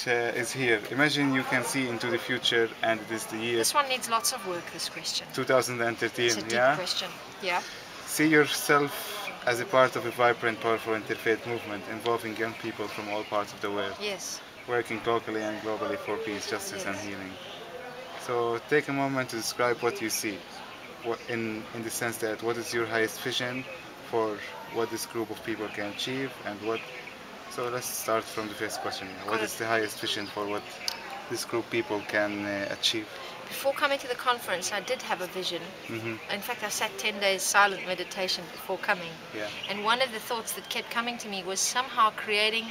which is here. Imagine you can see into the future, and it is the year. This one needs lots of work, this question. 2013, it's a deep yeah? question, yeah. See yourself as a part of a vibrant, powerful interfaith movement involving young people from all parts of the world. Yes. Working locally and globally for peace, justice, Yes. and healing. So take a moment to describe what you see, in the sense that what is your highest vision for what this group of people can achieve, and what. So let's start from the first question. What is the highest vision for what this group of people can achieve? Before coming to the conference, I did have a vision. In fact, I sat 10 days silent meditation before coming. Yeah. And one of the thoughts that kept coming to me was somehow creating,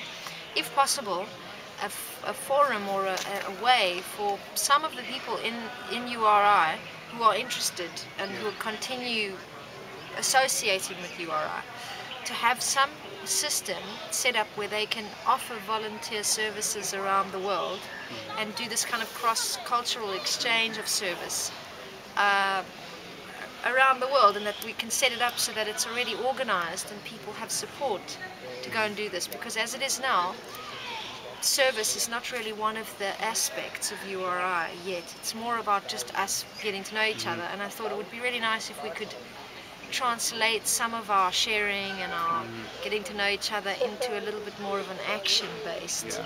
if possible, a forum or a way for some of the people in URI who are interested and who will continue associating with URI to have some system set up where they can offer volunteer services around the world and do this kind of cross-cultural exchange of service around the world, and that we can set it up so that it's already organized and people have support to go and do this, because as it is now, service is not really one of the aspects of URI yet. It's more about just us getting to know each other, and I thought it would be really nice if we could translate some of our sharing and our getting to know each other into a little bit more of an action-based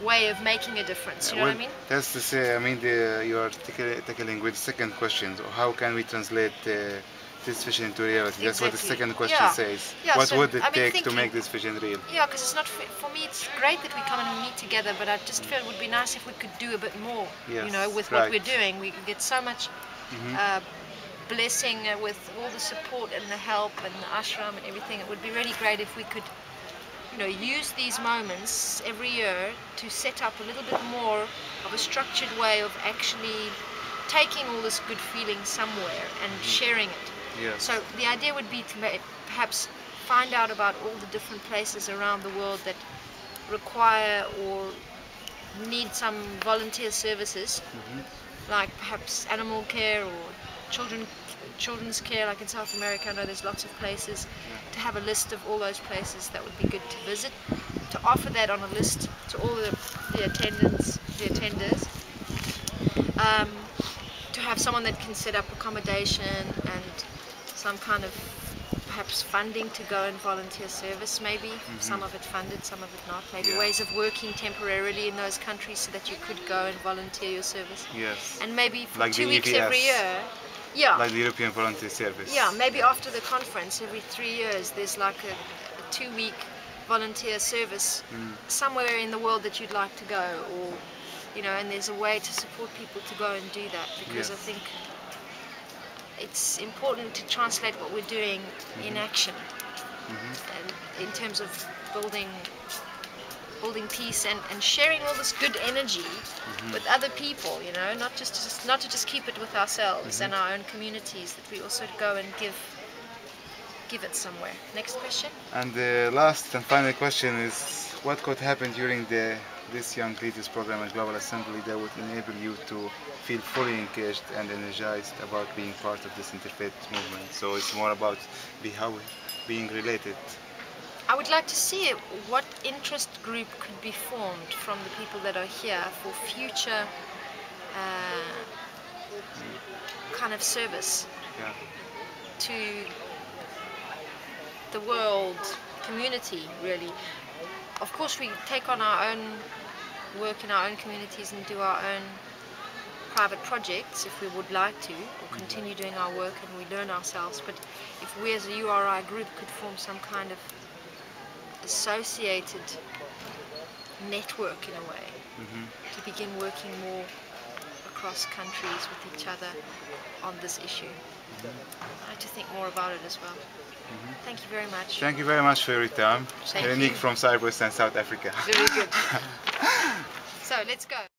way of making a difference. You know what I mean? That's to say, I mean, you are tackling with the second question. So how can we translate this vision into reality? That's what the second question says. What would it take to make this vision real? Yeah, because it's not for me. It's great that we come and meet together, but I just feel it would be nice if we could do a bit more. You know, with what we're doing, we can get so much blessing with all the support and the help and the ashram and everything. It would be really great if we could, you know, use these moments every year to set up a little bit more of a structured way of actually taking all this good feeling somewhere and sharing it. Yes. So the idea would be to perhaps find out about all the different places around the world that require or need some volunteer services, like perhaps animal care or children's care, like in South America. I know there's lots of places. To have a list of all those places that would be good to visit, to offer that on a list to all the attenders, to have someone that can set up accommodation and some kind of perhaps funding to go and volunteer service, maybe some of it funded, some of it not, maybe ways of working temporarily in those countries so that you could go and volunteer your service. Yes. And maybe for like 2 weeks every year. Like the European Volunteer Service. Yeah, maybe after the conference, every 3 years, there's like a 2-week volunteer service somewhere in the world that you'd like to go, or, you know, and there's a way to support people to go and do that, because I think it's important to translate what we're doing in action, and in terms of building peace and sharing all this good energy with other people, you know, not to just keep it with ourselves and our own communities, that we also go and give it somewhere. Next question. And the last and final question is, what could happen during this Young Leaders Program at Global Assembly that would enable you to feel fully engaged and energized about being part of this interfaith movement? So it's more about being related. I would like to see what interest group could be formed from the people that are here for future kind of service to the world community, really. Of course, we take on our own work in our own communities and do our own private projects if we would like to, or continue doing our work and we learn ourselves. But if we as a URI group could form some kind of associated network in a way, to begin working more across countries with each other on this issue. I like to think more about it as well. Thank you very much. Thank you very much for your time. Heleniq from Cypress and South Africa. Very good. So let's go.